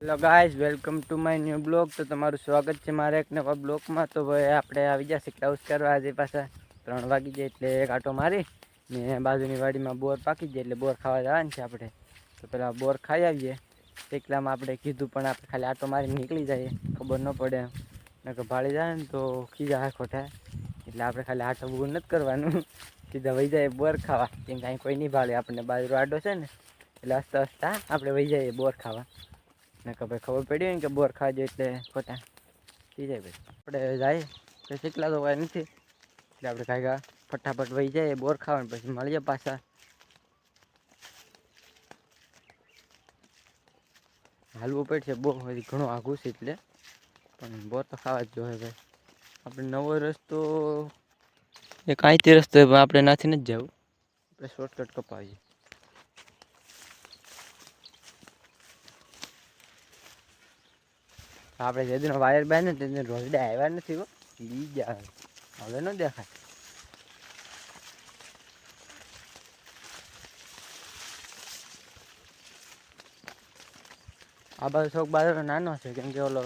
Hello guys, welcome to my new blog. તો તમારું સ્વાગત છે મારા એક નવા બ્લોગમાં. તો ભાઈ આપણે આવી જશે ક્લાઉસ કરવા આજે પાછા 3 વાગી જાય એટલે એક આટો મારી ને બાજુની વાડીમાં બોર પાકી જાય એટલે બોર ખાવા જવાનું છે આપણે. તો પેલા બોર ખાઈ આવીએ. એકલામાં આપણે કીધું પણ આપણે ખાલી આટો મારી નીકળી જઈએ, ખબર ન પડે નકર ભાળી જાય ને તો ખીજા હા ખોટા. એટલે આપણે ખાલી આટો બૂર નથી કરવાનું, સીધા વહી જાય બોર ખાવા. કેમ કાંઈ કોઈ નહીં ભાળે, આપણને બાજરો આડો છે ને એટલે હસતા હસતા આપણે વહી જઈએ બોર ખાવા. ને કે ભાઈ ખબર પડી હોય ને કે બોર ખાજો એટલે ખોટા થઈ જાય. ભાઈ આપણે જાય તો શીખલા તો કાંઈ નથી એટલે આપણે કાંઈ ફટાફટ વહી જાય બોર ખાવાનું, પછી મળીએ પાછા. હાલવું પડશે બહુ ઘણું આઘું છે એટલે, પણ બોર તો ખાવા જ જોઈએ ભાઈ. આપણે નવો રસ્તો એ કાંઈથી રસ્તો આપણે નાથી નથી જવું, આપણે શોર્ટકટ કપાવીએ. આપણે જેદીનો વાયર બાય ને તેને રોજડે આવ્યા નથી હો, બીજા હવે ન દેખાય. આ બાજુ થોડોક બાજરો નાનો છે, કેમ કે ઓલો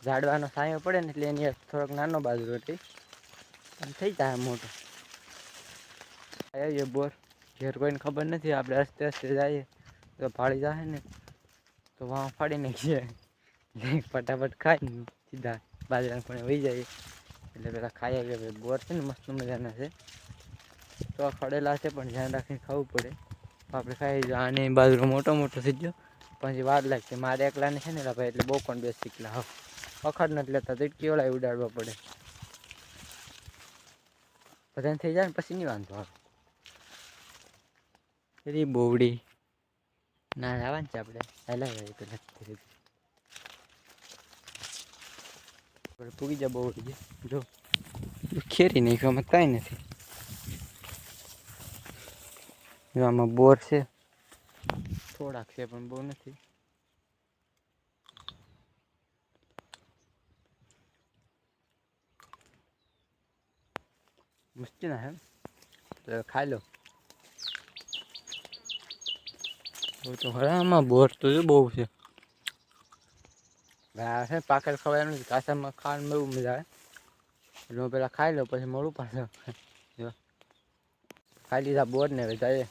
ઝાડવાનો સાયો પડે ને એટલે એની થોડોક નાનો બાજરો હતી, પણ થઈ જાય મોટો. આવીએ બોર, ઘેર કોઈને ખબર નથી. આપણે હસતે હસતે જઈએ તો ભાળી જાય ને તો વાં ફાડી નાખીએ. ફટાફટ ખાઈ સીધા બાજરાના પણ વહી જાય. એટલે પેલા ખાઈ આવીએ. બોર છે ને મસ્ત મજાના છે, તો ખડેલા છે પણ ધ્યાન રાખીને ખાવું પડે. આપણે ખાઈ જાય. આને બાજરો મોટો મોટો થઈ ગયો પછી વાર લાગશે. મારે એકલાને છે ને ભાઈ એટલે બહુ કોણ બેસ શીખલા હા વખત નથી લેતા, તો કેવડા ઉડાડવા પડે. બધાને થઈ જાય ને પછી નહીં વાંધો આવે. એરી બોવડી ના આવવાનું છે આપણે પહેલાં પેલા પૂગી જાય. બોવડી જો ખેરી નહીં આમાં કાંઈ નથી. આમાં બોર છે થોડાક છે પણ બહુ નથી. મસ્તી ના હે તો ખાઈ લો. તો હરામાં બોર તો બહુ છે. આ છે પાકડ ખવાય નથી, કાસામાં ખાવાનું બહુ મજા આવે. એટલે હું પેલા ખાઈ લો પછી મળું પાછું. ખાઈ લીધા બોર ને હવે જઈએ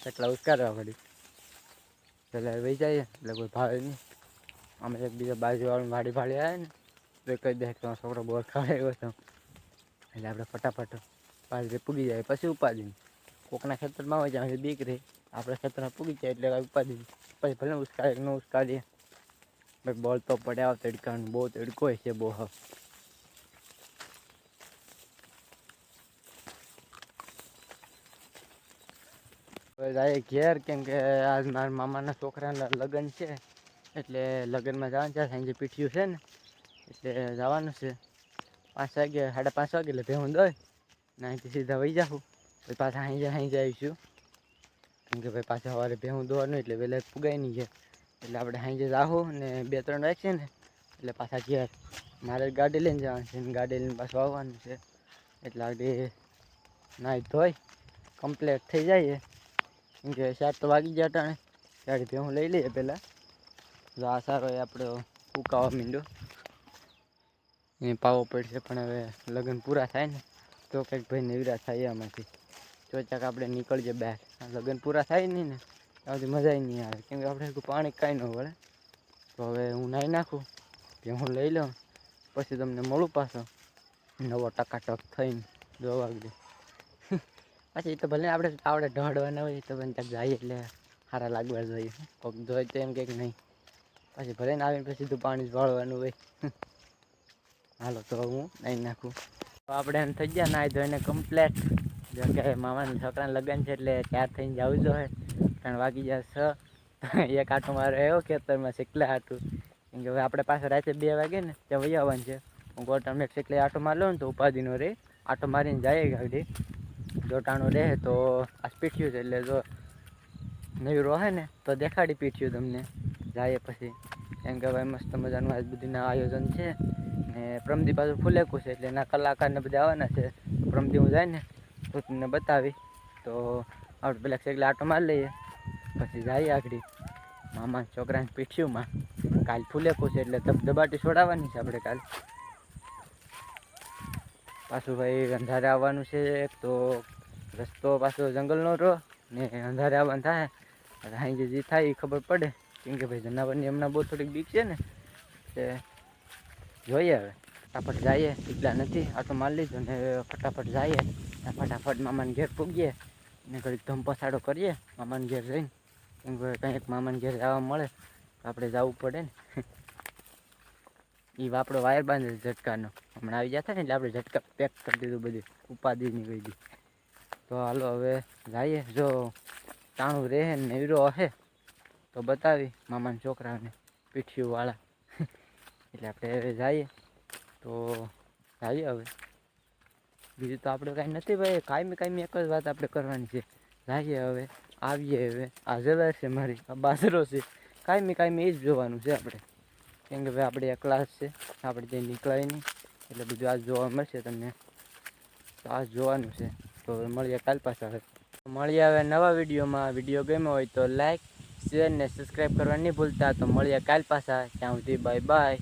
એટલા ઉચકારવા પડી. પેલા વહી જઈએ એટલે કોઈ ભાવે નહીં. અમે એક બીજા બાજુવાળું વાડી ભાડી આવે ને તો કહી દે કે છોકરો બોર ખાવા આવ્યો હતો, એટલે આપણે ફટાફટ બાજરી પૂગી જાય. પછી ઉપાડી કોકના ખેતરમાં હોય ત્યાં બીક રહી, આપણે ખેતરમાં પૂગી જાય એટલે ઉપાડી પછી ભલે ઉચકાય ન ઉચકાડીએ. ભાઈ બોલ તો પડ્યા તડકાનું, બહુ તડકો હોય છે બહુ. જાય ઘેર, કેમ કે આજ મારા મામાના છોકરાના લગ્ન છે એટલે લગ્નમાં જવાનું છે. સાંજે પીઠ્યું છે ને એટલે જવાનું છે. 5 વાગે 5:30 વાગે એટલે ભેહું દોય ને અહીંથી સીધા વહી જાઉં. પછી પાછા સાંજે આવીશું, કેમ કે ભાઈ પાછા સવારે ભેહું દોવાનું એટલે વહેલા પુગાય નહીં ઘેર. એટલે આપણે સાંજે જાઉં ને 2-3 વાગશે ને એટલે પાછા ઘેર. મારે ગાડી લઈને જવાનું છે ને ગાડી લઈને પાછું આવવાનું છે. એટલે આગળ નાહી ધોઈ કમ્પ્લીટ થઈ જાય. કેમ કે 7 તો વાગી ગયા ટાણે. ગાડી ભેહું લઈ લઈએ પહેલાં. જો આ સારો એ આપણે ઉકાવા માંડ્યો એ પાવો પડશે, પણ હવે લગ્ન પૂરા થાય ને તો કંઈક ભાઈ નિવરા થાય એમાંથી. ચોચાક આપણે નીકળીએ બહાર. લગ્ન પૂરા થાય નહીં ને ત્યાં સુધી મજા નહીં આવે, કેમ કે આપણે પાણી કાંઈ ન વળે. તો હવે હું નાહી નાખું, ભેહું લઈ લઉં, પછી તમને મળું પાછો નવો ટકાટક થઈને 2 વાગે. પછી તો ભલે આપણે આવડે ઢળવાના હોય તો પણ ત્યાં જઈએ એટલે સારા લાગવા જોઈએ. કોઈક જોઈએ તો એમ કે નહીં, પછી ભલે ને આવીને પછી સીધું પાણી જ વાળવાનું હોય. હાલો તો હું નાહી નાખું. તો આપણે એમ થઈ ગયા નાહી ધોઈને કમ્પ્લેટ. જેમ કે મામાના છોકરાને લગ્ન છે એટલે તૈયાર થઈને જવું જોઈએ. 3 વાગી જશે. એક આટો મારે આવ્યો ખેતરમાં શીખલે આટું, કેમ કે હવે આપણે પાસે રાતે 2 વાગે ને ત્યાં વહી આવવાનું છે. હું ગોટામાં શીખલે આટો મારી લઉં ને તો ઉપાધિનો રહે. આટો મારીને જાય ગાડી જોટાણું રહે તો આ પીઠ્યું છે એટલે જો નવી રહે ને તો દેખાડી પીઠ્યું તમને જાય પછી. કેમ કે ભાઈ મસ્ત મજાનું આજ બધીના આયોજન છે ને પ્રમદી પાછું ફૂલેકું છે એટલે એના કલાકારને બધા આવવાના છે. પ્રમદી હું જાય ને તો તમને બતાવી. તો આપણે પેલા શેખલે આટો મારી લઈએ પછી જઈએ આગળ મામાના છોકરાને પીઠ્યુંમાં. કાલ ફૂલેકું છે એટલે ધબધબાટી છોડાવવાની છે આપણે કાલ. પાછું ભાઈ અંધારે આવવાનું છે તો રસ્તો પાછો જંગલનો રહો ને અંધારે આવવાનું થાય એટલે અહીં જે થાય એ ખબર પડે. કેમ કે ભાઈ જનાવરની હમણાં બહુ થોડીક બીક છે ને તે જોઈએ હવે ફટાફટ જઈએ. એટલા નથી આટો મારી લીધો ને ફટાફટ જઈએ. ફટાફટ મામાને ઘેર પૂગીએ ને ઘડીક ધમપસાડો કરીએ મામાને ઘેર જઈને. કેમ કે કંઈક મામાને ઘેર જવા મળે તો આપણે જવું પડે ને. એ આપણો વાયર બાંધે ઝટકાનો હમણાં આવી જતા ને એટલે આપણે ઝટકા પેક કરી દીધું બધું ઉપાધિની વૈદી. તો હાલો હવે જઈએ. જો ટાણું રહે ને હીરો હશે તો બતાવી મામાના છોકરાને પીઠીવાળા એટલે આપણે હવે જઈએ. તો જઈએ હવે. બીજું તો આપણે કાંઈ નથી ભાઈ. કાયમી એક જ વાત આપણે કરવાની છે. જઈએ હવે આવીએ. હવે આ જવાર છે મારી, આ બાજરો છે. કાયમી એ જ જોવાનું છે આપણે. કેમ કે ભાઈ આપણે એકલા જ છે, આપણે ત્યાં નીકળાય નહીં એટલે બધું આજ જોવા મળશે તમને. તો આ જોવાનું છે. તો હવે મળીએ કાલ પાછા. હવે મળીએ હવે નવા વિડીયોમાં. વિડીયો ગમ્યો હોય તો લાઈક, શેર ને સબસ્ક્રાઈબ કરવા નહીં ભૂલતા. તો મળીએ કાલ પાછા. ત્યાં સુધી બાય બાય.